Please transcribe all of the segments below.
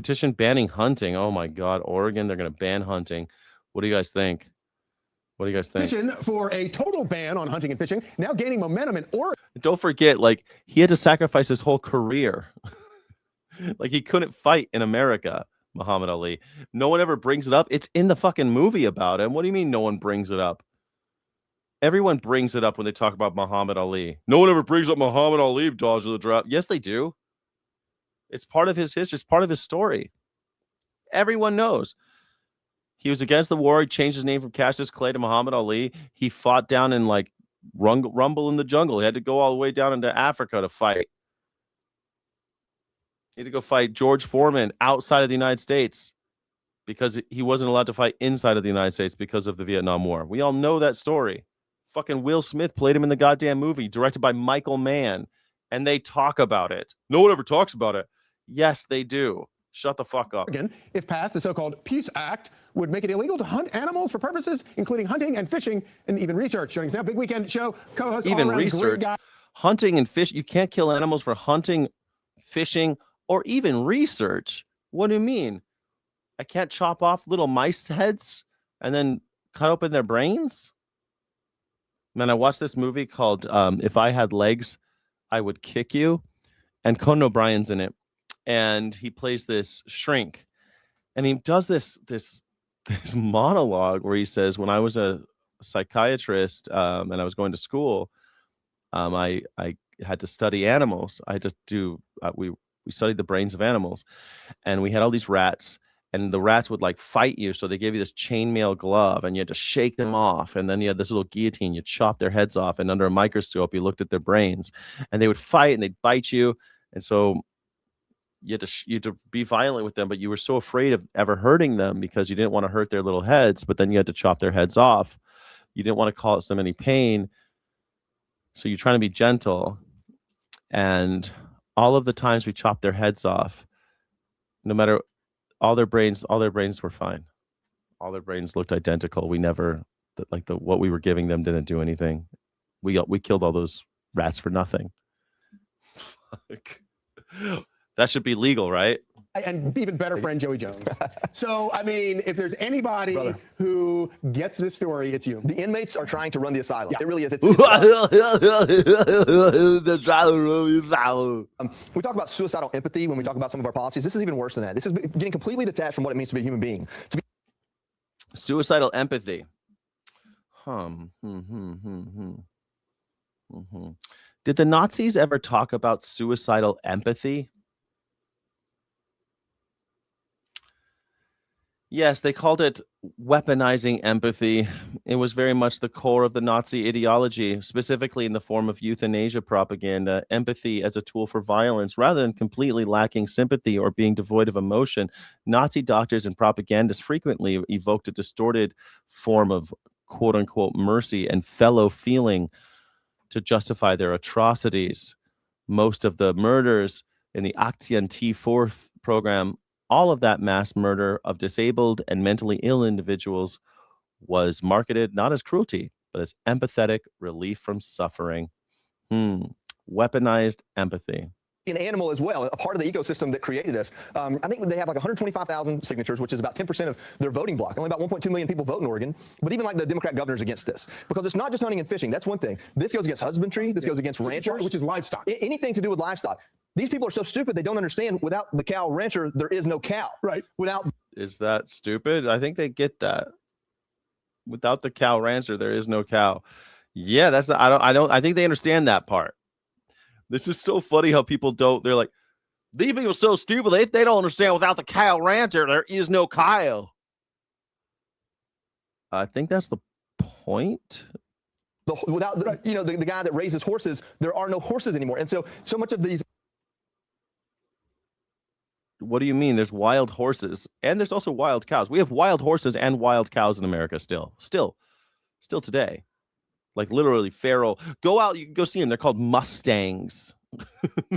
Petition banning hunting. Oh my God, Oregon, they're going to ban hunting. What do you guys think? What do you guys think? Petition for a total ban on hunting and fishing now gaining momentum in Oregon. Don't forget, like, he had to sacrifice his whole career. Like, he couldn't fight in America, Muhammad Ali. No one ever brings it up. It's in the fucking movie about him. What do you mean no one brings it up? Everyone brings it up when they talk about Muhammad Ali. No one ever brings up Muhammad Ali, dodge of the draft. Yes, they do. It's part of his history. It's part of his story. Everyone knows. He was against the war. He changed his name from Cassius Clay to Muhammad Ali. He fought down in like Rumble in the Jungle. He had to go all the way down into Africa to fight. He had to go fight George Foreman outside of the United States because he wasn't allowed to fight inside of the United States because of the Vietnam War. We all know that story. Fucking Will Smith played him in the goddamn movie, directed by Michael Mann, and they talk about it. No one ever talks about it. Yes, they do. Shut the fuck up. Again, if passed, the so-called Peace Act would make it illegal to hunt animals for purposes including hunting and fishing and even research. Joining us now, Big Weekend Show co-host, even research, hunting and fish. You can't kill animals for hunting, fishing, or even research. What do you mean? I can't chop off little mice heads and then cut open their brains? Man, I watched this movie called If I Had Legs, I Would Kick You. And Conan O'Brien's in it. And he plays this shrink. And he does this monologue where he says, when I was a psychiatrist and I was going to school, I had to study animals. I had to do, we studied the brains of animals. And we had all these rats. And the rats would like fight you. So they gave you this chainmail glove and you had to shake them off. And then you had this little guillotine. You chop their heads off. And under a microscope, you looked at their brains. And they would fight and they'd bite you. And so you had to be violent with them. But you were so afraid of ever hurting them because you didn't want to hurt their little heads. But then you had to chop their heads off. You didn't want to cause them any pain. So you're trying to be gentle. And all of the times we chopped their heads off, no matter... all their brains were fine. All their brains looked identical. We never, what we were giving them didn't do anything. We killed all those rats for nothing. Fuck. That should be legal, right? And even better friend, Joey Jones. So, I mean, if there's anybody who gets this story, it's you. The inmates are trying to run the asylum. Yeah. It really is. We talk about suicidal empathy when we talk about some of our policies. This is even worse than that. This is getting completely detached from what it means to be a human being. Suicidal empathy. Did the Nazis ever talk about suicidal empathy? Yes, they called it weaponizing empathy. It was very much the core of the Nazi ideology, specifically in the form of euthanasia propaganda, empathy as a tool for violence, rather than completely lacking sympathy or being devoid of emotion. Nazi doctors and propagandists frequently evoked a distorted form of quote-unquote mercy and fellow feeling to justify their atrocities. Most of the murders in the Aktien T4 program, all of that mass murder of disabled and mentally ill individuals was marketed not as cruelty, but as empathetic relief from suffering. Weaponized empathy. An animal as well, a part of the ecosystem that created us. I think they have like 125,000 signatures, which is about 10% of their voting block. Only about 1.2 million people vote in Oregon. But even like the Democrat governor's against this, because it's not just hunting and fishing. That's one thing. This goes against husbandry. This goes against ranchers, which is livestock. Anything to do with livestock. These people are so stupid they don't understand. Without the cow rancher, there is no cow. Right. Is that stupid? I think they get that. Without the cow rancher, there is no cow. Yeah, that's not, I think they understand that part. This is so funny how people don't. They're like, these people are so stupid. They don't understand. Without the cow rancher, there is no cow. I think that's the point. Without the guy that raises horses, there are no horses anymore. And so much of these. What do you mean? There's wild horses and there's also wild cows. We have wild horses and wild cows in America still today. Like literally feral. Go out, you can go see them. They're called Mustangs.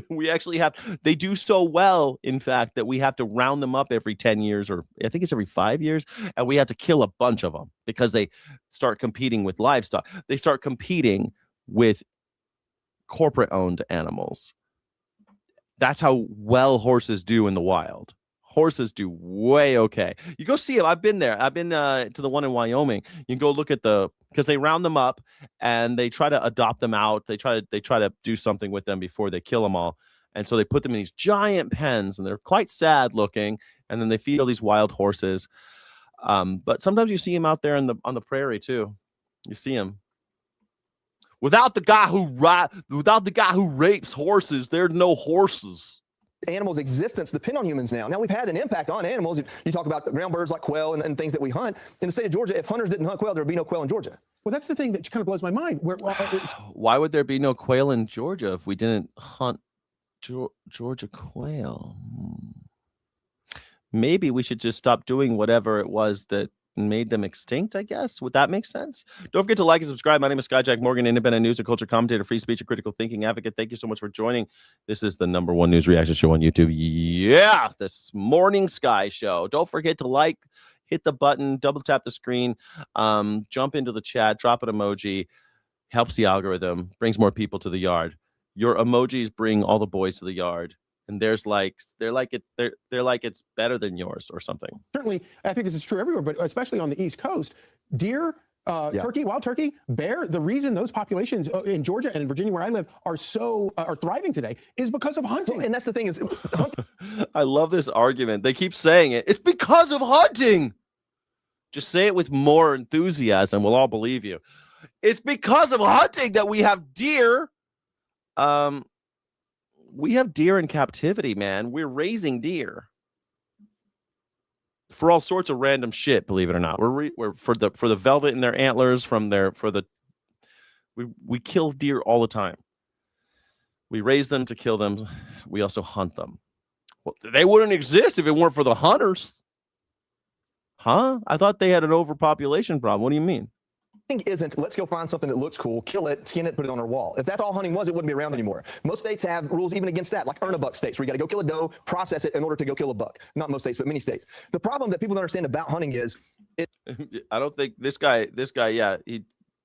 We actually have, they do so well, in fact, that we have to round them up every 10 years, or I think it's every 5 years. And we have to kill a bunch of them because they start competing with livestock. They start competing with corporate owned animals. That's how well horses do in the wild. Horses do way okay. You go see them. I've been there. I've been to the one in Wyoming. You can go look at because they round them up and they try to adopt them out. They try to do something with them before they kill them all. And so they put them in these giant pens, and they're quite sad looking. And then they feed all these wild horses. But sometimes you see them out there on the prairie too. You see them. Without the guy who rapes horses, there's no horses. Animals' existence depend on humans now. Now, we've had an impact on animals. You talk about ground birds like quail and things that we hunt. In the state of Georgia, if hunters didn't hunt quail, there would be no quail in Georgia. Well, that's the thing that kind of blows my mind. Why would there be no quail in Georgia if we didn't hunt Georgia quail? Maybe we should just stop doing whatever it was that made them extinct, I guess. Would that make sense? Don't forget to like and subscribe. My name is Skyjack Morgan, independent news and culture commentator, free speech and critical thinking advocate. Thank you so much for joining. This is the #1 news reaction show on YouTube. Yeah, this morning Sky Show. Don't forget to hit the button, double tap the screen, jump into the chat, drop an emoji. Helps the algorithm, brings more people to the yard. Your emojis bring all the boys to the yard. And they're like it's better than yours or something. Certainly, I think this is true everywhere, but especially on the East Coast, deer, turkey, wild turkey, bear. The reason those populations in Georgia and in Virginia, where I live, are thriving today is because of hunting. And that's the thing is, I love this argument. They keep saying it. It's because of hunting. Just say it with more enthusiasm. We'll all believe you. It's because of hunting that we have deer. We have deer in captivity, man. We're raising deer for all sorts of random shit. Believe it or not, we're for the velvet in their antlers. We kill deer all the time. We raise them to kill them. We also hunt them. Well, they wouldn't exist if it weren't for the hunters, huh? I thought they had an overpopulation problem. What do you mean? Isn't let's go find something that looks cool, kill it, skin it, put it on our wall. If that's all hunting was, it wouldn't be around anymore. Most states have rules even against that, like earn a buck states, where you got to go kill a doe, process it in order to go kill a buck. Not most states, but many states. The problem that people don't understand about hunting is I don't think this guy, yeah,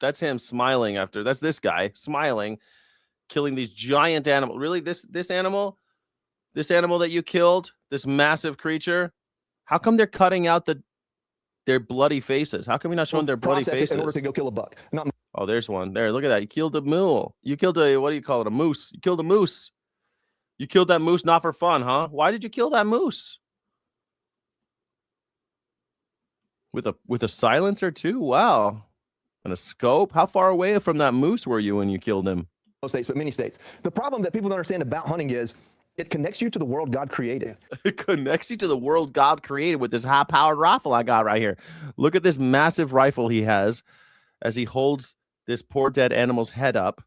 that's him smiling after. That's this guy smiling, killing these giant animals. Really, this animal that you killed, this massive creature, how come they're cutting out their bloody faces? How come you're not showing their bloody faces? In order to go kill a buck. Oh, there's one. There, look at that. You killed a mule. You killed what do you call it? A moose. You killed a moose. You killed that moose not for fun, huh? Why did you kill that moose? With a silencer too? Wow. And a scope? How far away from that moose were you when you killed him? Most states, but many states. The problem that people don't understand about hunting is it connects you to the world God created. It connects you to the world God created with this high-powered rifle I got right here. Look at this massive rifle he has as he holds this poor dead animal's head up.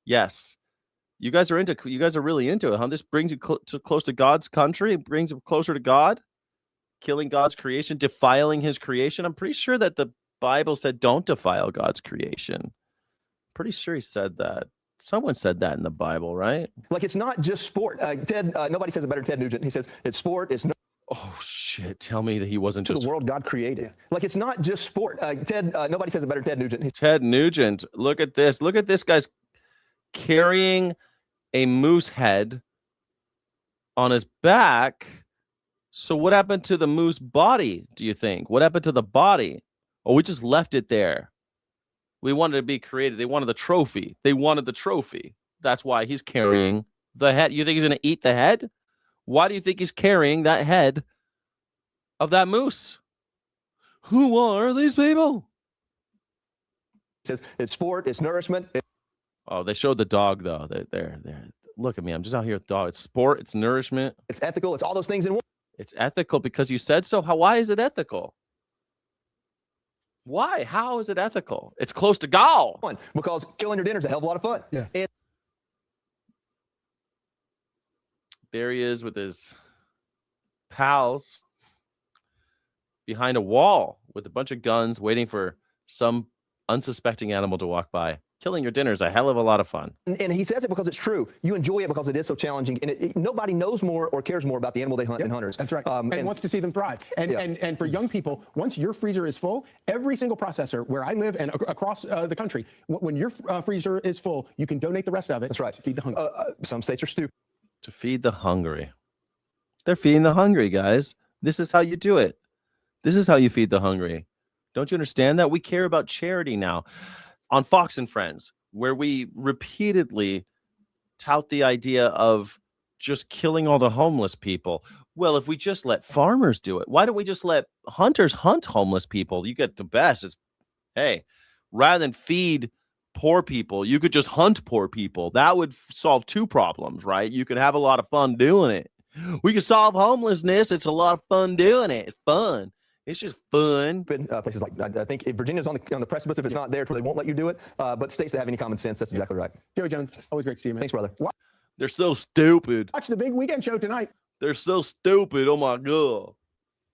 Yes. You guys are really into it, huh? This brings you close to God's country. It brings you closer to God. Killing God's creation, defiling his creation. I'm pretty sure that the Bible said don't defile God's creation. Pretty sure he said that. Someone said that in the Bible, right? Like, it's not just sport. Nobody says it better than Ted Nugent. He says it's sport. It's no. Oh, shit. Tell me that he wasn't to just the world God created. Like, it's not just sport. Nobody says it better than Ted Nugent. Ted Nugent. Look at this. Look at this guy's carrying a moose head on his back. So what happened to the moose body, do you think? What happened to the body? Oh, we just left it there. We wanted to be created. They wanted the trophy. That's why he's carrying the head. You think he's going to eat the head? Why do you think he's carrying that head of that moose? Who are these people? It says it's sport, it's nourishment. Oh, they showed the dog, though. They're look at me. I'm just out here with dog. It's sport, it's nourishment. It's ethical. It's all those things in one. It's ethical because you said so. Why is it ethical? Why? How is it ethical? It's close to God. Because killing your dinner is a hell of a lot of fun. Yeah. And there he is with his pals behind a wall with a bunch of guns waiting for some unsuspecting animal to walk by. Killing your dinner is a hell of a lot of fun. And he says it because it's true. You enjoy it because it is so challenging. And nobody knows more or cares more about the animal they hunt than hunters. That's right. And wants to see them thrive. And for young people, once your freezer is full, every single processor where I live and across the country, when your freezer is full, you can donate the rest of it. That's right. To feed the hungry. Some states are stupid. To feed the hungry. They're feeding the hungry, guys. This is how you do it. This is how you feed the hungry. Don't you understand that? We care about charity now. On Fox and Friends, where we repeatedly tout the idea of just killing all the homeless people. Well, if we just let farmers do it, why don't we just let hunters hunt homeless people? You get the best. It's, hey, rather than feed poor people, you could just hunt poor people. That would solve two problems, right? You could have a lot of fun doing it. We could solve homelessness. It's a lot of fun doing it. It's fun. It's just fun. Places like, I think if Virginia's on the precipice, if it's not there, they won't let you do it. But states that have any common sense, that's exactly right. Joey Jones, always great to see you, man. Thanks, brother. They're so stupid. Watch the big weekend show tonight. They're so stupid. Oh my God.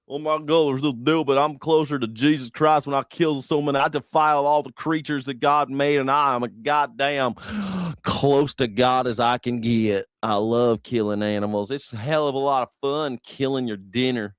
Oh my God, they're so stupid. I'm closer to Jesus Christ when I kill so many. I defile all the creatures that God made, and I am a goddamn close to God as I can get. I love killing animals. It's a hell of a lot of fun killing your dinner.